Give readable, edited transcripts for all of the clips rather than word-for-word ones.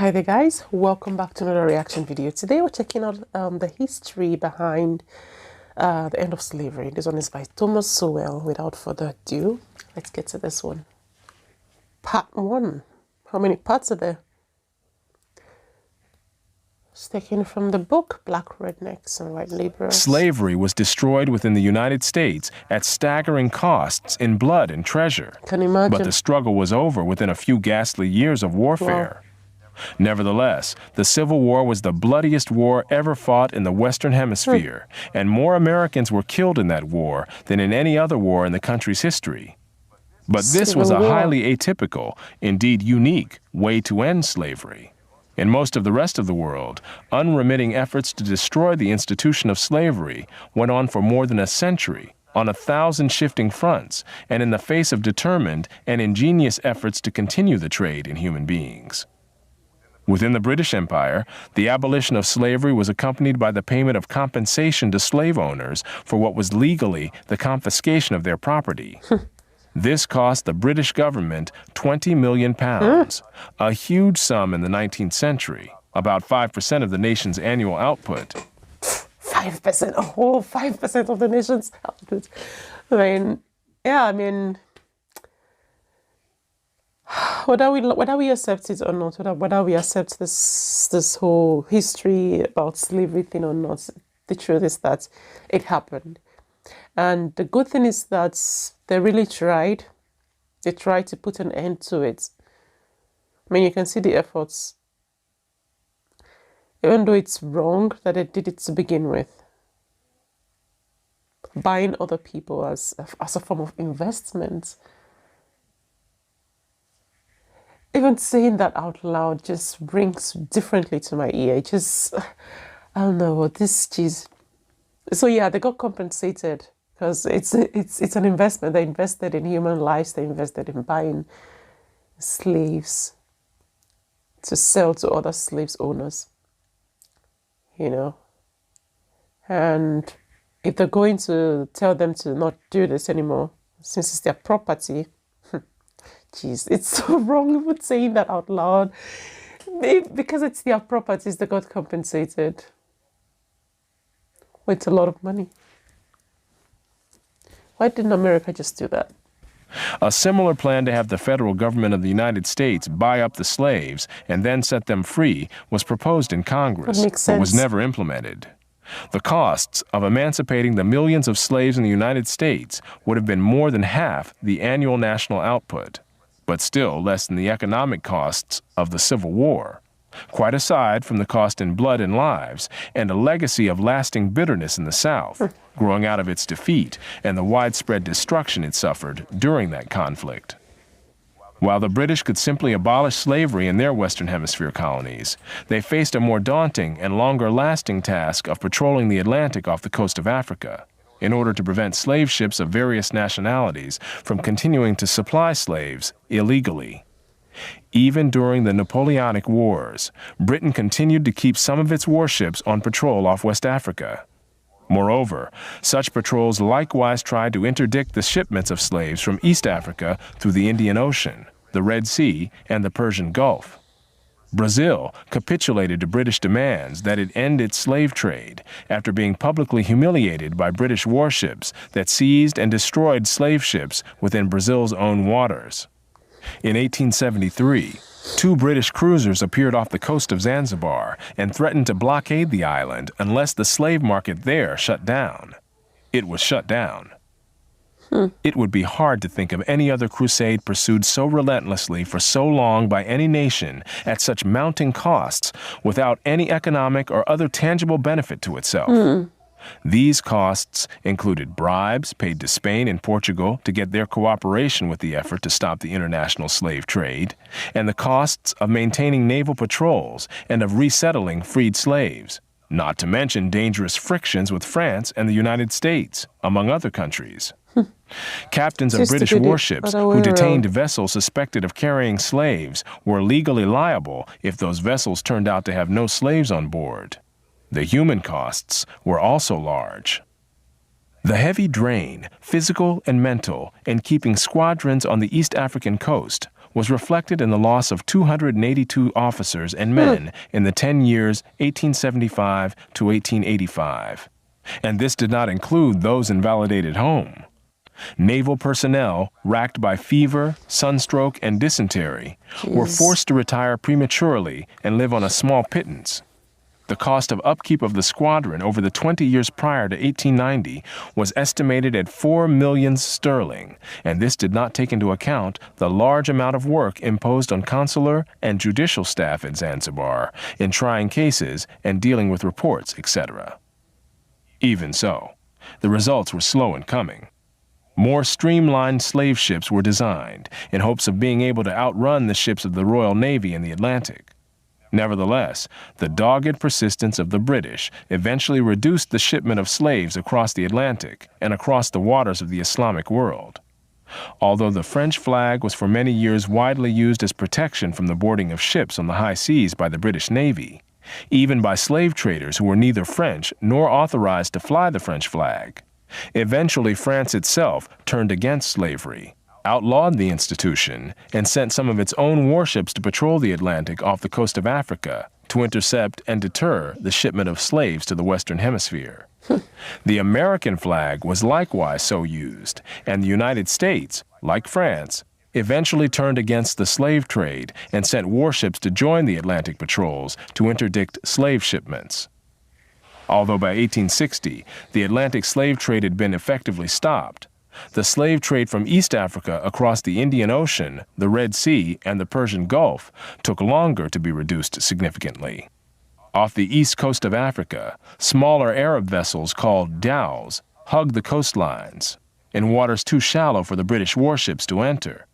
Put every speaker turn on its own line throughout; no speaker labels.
Hi there guys, welcome back to another reaction video. Today we're checking out the history behind the end of slavery. This one is by Thomas Sowell. Without further ado, let's get to this one. Part 1. How many parts are there? It's taken from the book Black Rednecks and White Laborers.
Slavery was destroyed within the United States at staggering costs in blood and treasure.
Can you imagine?
But the struggle was over within a few ghastly years of warfare. Wow. Nevertheless, the Civil War was the bloodiest war ever fought in the Western Hemisphere, and more Americans were killed in that war than in any other war in the country's history. But this was a highly atypical, indeed unique, way to end slavery. In most of the rest of the world, unremitting efforts to destroy the institution of slavery went on for more than a century, on 1,000 shifting fronts, and in the face of determined and ingenious efforts to continue the trade in human beings. Within the British Empire, the abolition of slavery was accompanied by the payment of compensation to slave owners for what was legally the confiscation of their property. This cost the British government £20 million, a huge sum in the 19th century, about 5% of the nation's annual output.
5%, a whole 5% of the nation's output. Whether we accept it or not, whether we accept this whole history about slavery thing or not, the truth is that it happened. And the good thing is that they really tried. They tried to put an end to it. I mean, you can see the efforts. Even though it's wrong that they did it to begin with. Buying other people as a form of investment. Even saying that out loud just rings differently to my ear. I don't know what this is. So yeah, they got compensated because it's an investment. They invested in human lives. They invested in buying slaves to sell to other slaves owners. You know, and if they're going to tell them to not do this anymore, since it's their property. Jeez, it's so wrong with saying that out loud. Because it's their properties, they got compensated with a lot of money. Why didn't America just do that?
A similar plan to have the federal government of the United States buy up the slaves and then set them free was proposed in Congress, but was never implemented. The costs of emancipating the millions of slaves in the United States would have been more than half the annual national output, but still less than the economic costs of the Civil War, quite aside from the cost in blood and lives, and a legacy of lasting bitterness in the South, growing out of its defeat and the widespread destruction it suffered during that conflict. While the British could simply abolish slavery in their Western Hemisphere colonies, they faced a more daunting and longer-lasting task of patrolling the Atlantic off the coast of Africa, in order to prevent slave ships of various nationalities from continuing to supply slaves illegally. Even during the Napoleonic Wars, Britain continued to keep some of its warships on patrol off West Africa. Moreover, such patrols likewise tried to interdict the shipments of slaves from East Africa through the Indian Ocean, the Red Sea, and the Persian Gulf. Brazil capitulated to British demands that it end its slave trade after being publicly humiliated by British warships that seized and destroyed slave ships within Brazil's own waters. In 1873, 2 British cruisers appeared off the coast of Zanzibar and threatened to blockade the island unless the slave market there shut down. It was shut down. It would be hard to think of any other crusade pursued so relentlessly for so long by any nation at such mounting costs without any economic or other tangible benefit to itself. These costs included bribes paid to Spain and Portugal to get their cooperation with the effort to stop the international slave trade, and the costs of maintaining naval patrols and of resettling freed slaves, not to mention dangerous frictions with France and the United States, among other countries. Captains of British warships who detained vessels suspected of carrying slaves were legally liable if those vessels turned out to have no slaves on board. The human costs were also large. The heavy drain, physical and mental, in keeping squadrons on the East African coast was reflected in the loss of 282 officers and men in the 10 years 1875 to 1885. And this did not include those invalidated home. Naval personnel, racked by fever, sunstroke, and dysentery, were forced to retire prematurely and live on a small pittance. The cost of upkeep of the squadron over the 20 years prior to 1890 was estimated at 4 million sterling, and this did not take into account the large amount of work imposed on consular and judicial staff at Zanzibar in trying cases and dealing with reports, etc. Even so, the results were slow in coming. More streamlined slave ships were designed in hopes of being able to outrun the ships of the Royal Navy in the Atlantic. Nevertheless, the dogged persistence of the British eventually reduced the shipment of slaves across the Atlantic and across the waters of the Islamic world. Although the French flag was for many years widely used as protection from the boarding of ships on the high seas by the British Navy, even by slave traders who were neither French nor authorized to fly the French flag, eventually France itself turned against slavery, outlawed the institution, and sent some of its own warships to patrol the Atlantic off the coast of Africa to intercept and deter the shipment of slaves to the Western Hemisphere. The American flag was likewise so used, and the United States, like France, eventually turned against the slave trade and sent warships to join the Atlantic patrols to interdict slave shipments. Although by 1860, the Atlantic slave trade had been effectively stopped, the slave trade from East Africa across the Indian Ocean, the Red Sea, and the Persian Gulf took longer to be reduced significantly. Off the east coast of Africa, smaller Arab vessels called dhows hugged the coastlines, in waters too shallow for the British warships to enter.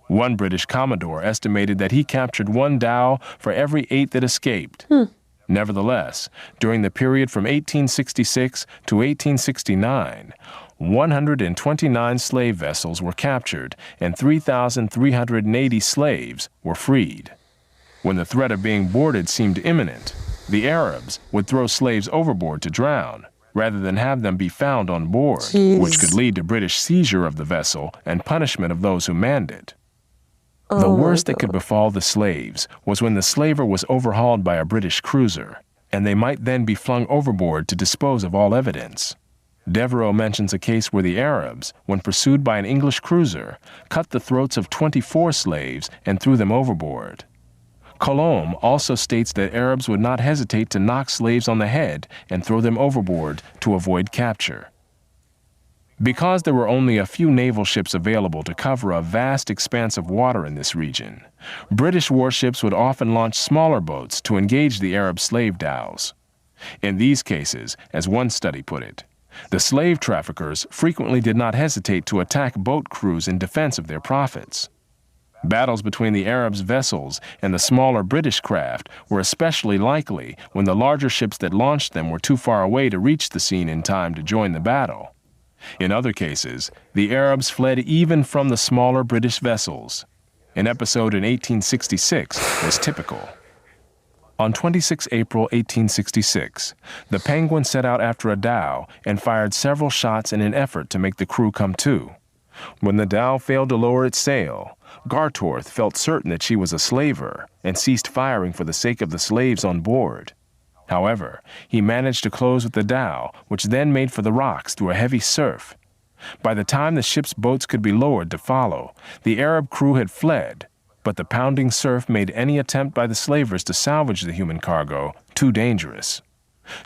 One British commodore estimated that he captured one dhow for every 8 that escaped. Nevertheless, during the period from 1866 to 1869, 129 slave vessels were captured and 3,380 slaves were freed. When the threat of being boarded seemed imminent, the Arabs would throw slaves overboard to drown, rather than have them be found on board, which could lead to British seizure of the vessel and punishment of those who manned it. The worst that could befall the slaves was when the slaver was overhauled by a British cruiser, and they might then be flung overboard to dispose of all evidence. Devereux mentions a case where the Arabs, when pursued by an English cruiser, cut the throats of 24 slaves and threw them overboard. Colomb also states that Arabs would not hesitate to knock slaves on the head and throw them overboard to avoid capture. Because there were only a few naval ships available to cover a vast expanse of water in this region, British warships would often launch smaller boats to engage the Arab slave dhows. In these cases, as one study put it, the slave traffickers frequently did not hesitate to attack boat crews in defense of their profits. Battles between the Arabs' vessels and the smaller British craft were especially likely when the larger ships that launched them were too far away to reach the scene in time to join the battle. In other cases, the Arabs fled even from the smaller British vessels. An episode in 1866 was typical. On 26 April 1866, the Penguin set out after a dhow and fired several shots in an effort to make the crew come to. When the dhow failed to lower its sail, Gartorth felt certain that she was a slaver and ceased firing for the sake of the slaves on board. However, he managed to close with the dhow, which then made for the rocks through a heavy surf. By the time the ship's boats could be lowered to follow, the Arab crew had fled, but the pounding surf made any attempt by the slavers to salvage the human cargo too dangerous.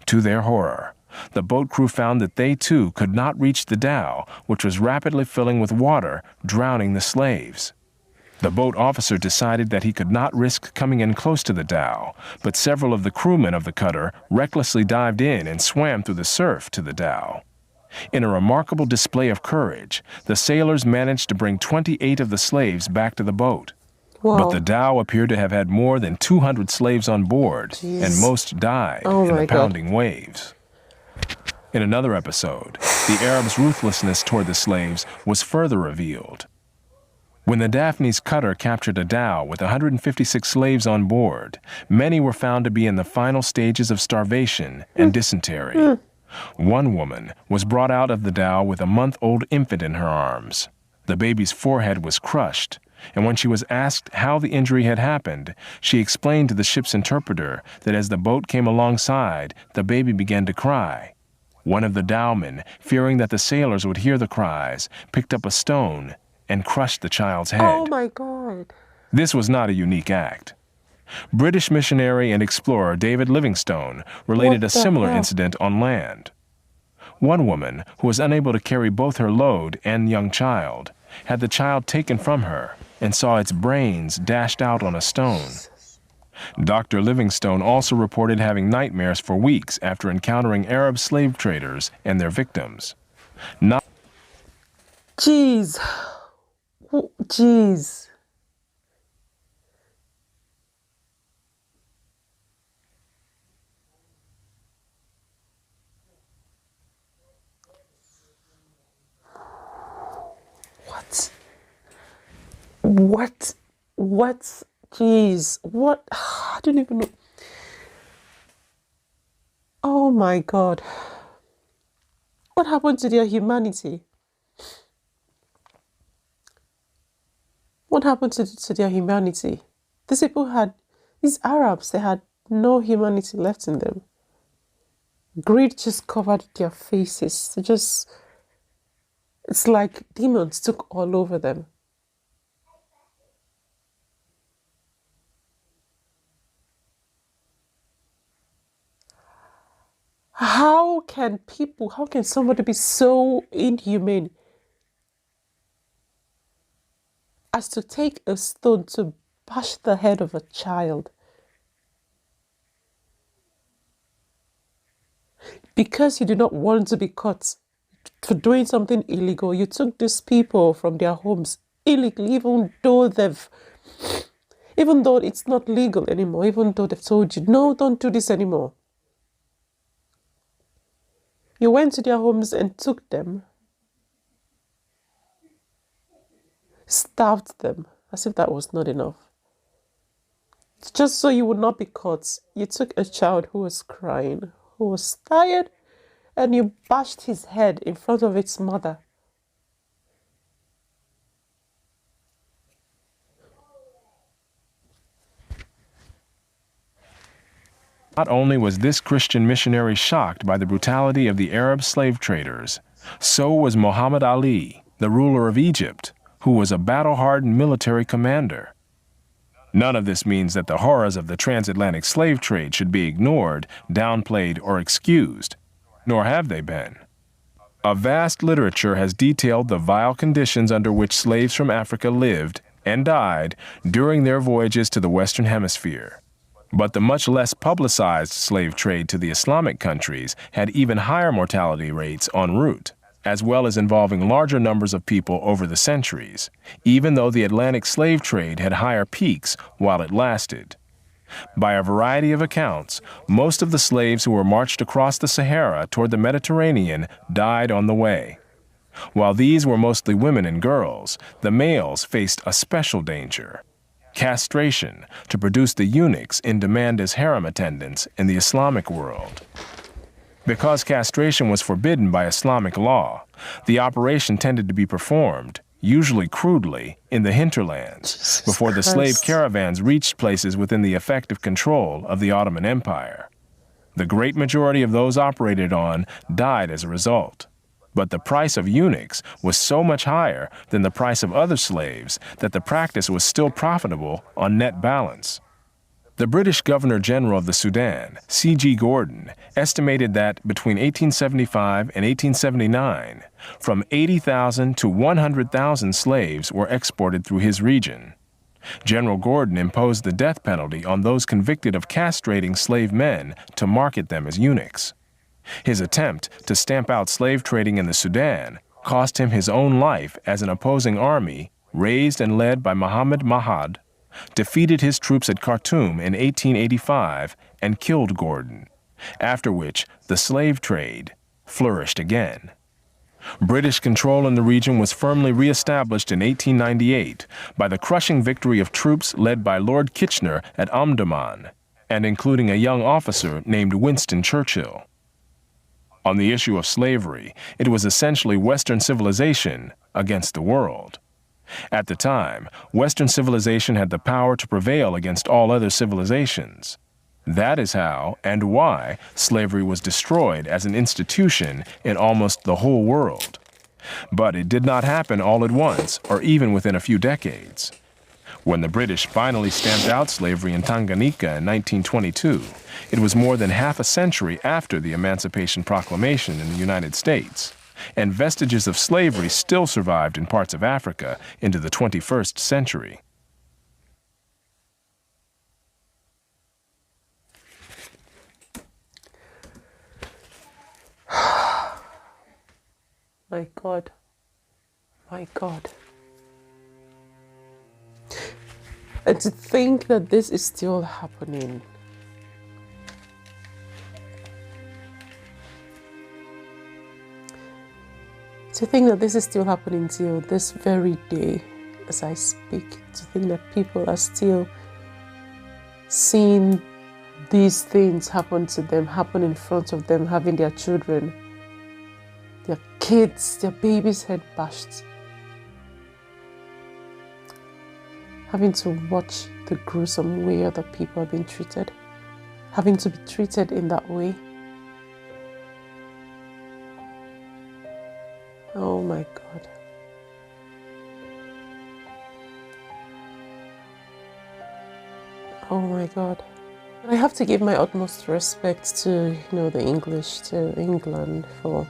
To their horror, the boat crew found that they too could not reach the dhow, which was rapidly filling with water, drowning the slaves. The boat officer decided that he could not risk coming in close to the dhow, but several of the crewmen of the cutter recklessly dived in and swam through the surf to the dhow. In a remarkable display of courage, the sailors managed to bring 28 of the slaves back to the boat.
Whoa.
But the dhow appeared to have had more than 200 slaves on board, and most died in the pounding waves. In another episode, the Arabs' ruthlessness toward the slaves was further revealed. When the Daphne's cutter captured a dhow with 156 slaves on board, many were found to be in the final stages of starvation and dysentery. One woman was brought out of the dhow with a month-old infant in her arms. The baby's forehead was crushed, And when she was asked how the injury had happened, she explained to the ship's interpreter that as the boat came alongside, the baby began to cry. One of the dowmen, fearing that the sailors would hear the cries, picked up a stone and crushed the child's head.
Oh my God.
This was not a unique act. British missionary and explorer David Livingstone related a similar incident on land. One woman, who was unable to carry both her load and young child, had the child taken from her and saw its brains dashed out on a stone. Dr. Livingstone also reported having nightmares for weeks after encountering Arab slave traders and their victims.
Jeez. Jeez. What? Jeez. What? I don't even know. Oh my God. What happened to their humanity? What happened to their humanity? These Arabs, they had no humanity left in them. Greed just covered their faces. It's like demons took all over them. How can somebody be so inhumane as to take a stone to bash the head of a child? Because you do not want to be caught for doing something illegal, you took these people from their homes illegally, even though it's not legal anymore, even though they've told you, no, don't do this anymore. You went to their homes and took them, starved them, as if that was not enough. Just so you would not be caught, you took a child who was crying, who was tired, and you bashed his head in front of its mother.
Not only was this Christian missionary shocked by the brutality of the Arab slave traders, so was Muhammad Ali, the ruler of Egypt, who was a battle-hardened military commander. None of this means that the horrors of the transatlantic slave trade should be ignored, downplayed, or excused, nor have they been. A vast literature has detailed the vile conditions under which slaves from Africa lived and died during their voyages to the Western Hemisphere. But the much less publicized slave trade to the Islamic countries had even higher mortality rates en route, as well as involving larger numbers of people over the centuries, even though the Atlantic slave trade had higher peaks while it lasted. By a variety of accounts, most of the slaves who were marched across the Sahara toward the Mediterranean died on the way. While these were mostly women and girls, the males faced a special danger: castration, to produce the eunuchs in demand as harem attendants in the Islamic world. Because castration was forbidden by Islamic law, the operation tended to be performed, usually crudely, in the hinterlands, before the slave caravans reached places within the effective control of the Ottoman Empire. The great majority of those operated on died as a result. But the price of eunuchs was so much higher than the price of other slaves that the practice was still profitable on net balance. The British Governor-General of the Sudan, C.G. Gordon, estimated that between 1875 and 1879, from 80,000 to 100,000 slaves were exported through his region. General Gordon imposed the death penalty on those convicted of castrating slave men to market them as eunuchs. His attempt to stamp out slave trading in the Sudan cost him his own life as an opposing army, raised and led by Muhammad Mahad, defeated his troops at Khartoum in 1885 and killed Gordon, after which the slave trade flourished again. British control in the region was firmly re-established in 1898 by the crushing victory of troops led by Lord Kitchener at Omdurman, and including a young officer named Winston Churchill. On the issue of slavery, it was essentially Western civilization against the world. At the time, Western civilization had the power to prevail against all other civilizations. That is how and why slavery was destroyed as an institution in almost the whole world. But it did not happen all at once or even within a few decades. When the British finally stamped out slavery in Tanganyika in 1922, it was more than half a century after the Emancipation Proclamation in the United States, and vestiges of slavery still survived in parts of Africa into the 21st century.
My God. My God. And to think that this is still happening. To think that this is still happening till this very day as I speak. To think that people are still seeing these things happen to them, happen in front of them, having their children, their kids, their babies' head bashed. Having to watch the gruesome way other people are being treated. Having to be treated in that way. Oh my God. Oh my God. I have to give my utmost respect to, the English, to England for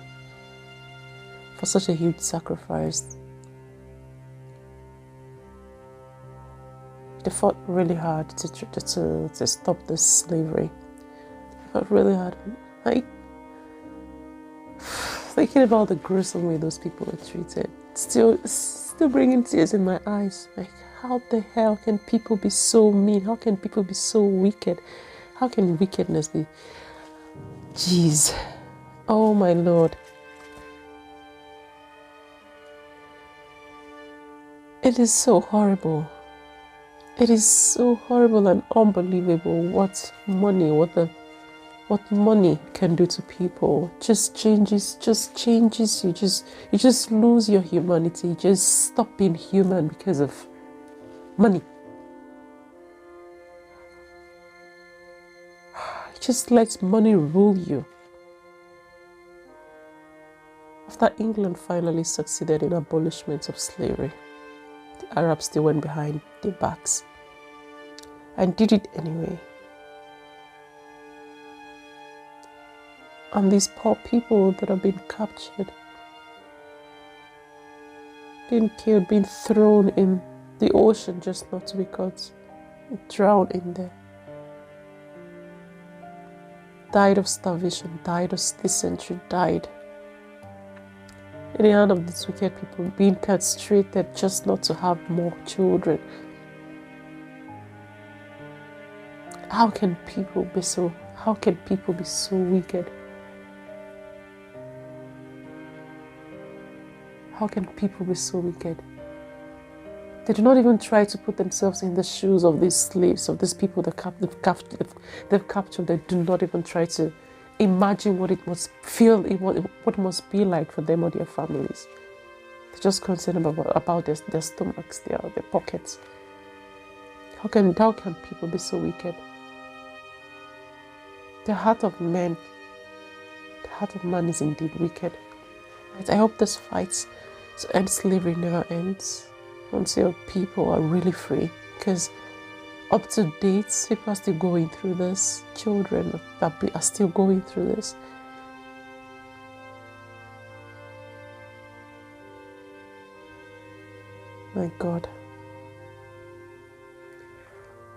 such a huge sacrifice. They fought really hard to stop this slavery. They fought really hard. Thinking about the gruesome way those people were treated, still bringing tears in my eyes. Like, how the hell can people be so mean? How can people be so wicked? How can wickedness be? Jeez. Oh my Lord. It is so horrible. It is so horrible and unbelievable what money can do to people. Just changes you. You just lose your humanity. You just stop being human because of money. Just let money rule you. After England finally succeeded in abolishment of slavery, the Arabs still went behind their backs and did it anyway. And these poor people that have been captured, being killed, being thrown in the ocean just not to be caught, drowned in there, died of starvation, died of dysentery, died in the hand of these wicked people, being castrated just not to have more children. How can people be so wicked? How can people be so wicked? They do not even try to put themselves in the shoes of these slaves, of these people they've captured. They do not even try to imagine what it must feel, what it must be like for them or their families. They're just concerned about their stomachs, their pockets. How can people be so wicked? The heart of man is indeed wicked. I hope this fight to end slavery never ends until people are really free. Because up to date, people are still going through this. Children are still going through this. My God.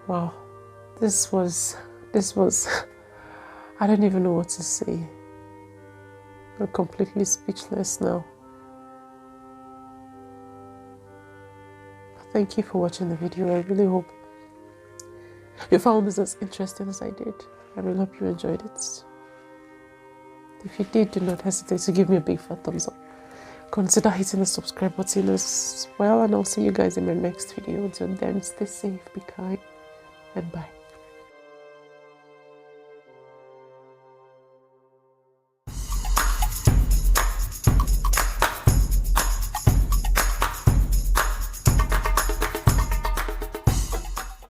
Wow. This was I don't even know what to say. I'm completely speechless now. Thank you for watching the video. I really hope you found this as interesting as I did. I really hope you enjoyed it. If you did, do not hesitate to give me a big fat thumbs up. Consider hitting the subscribe button as well, and I'll see you guys in my next video. Until then, stay safe, be kind, and bye.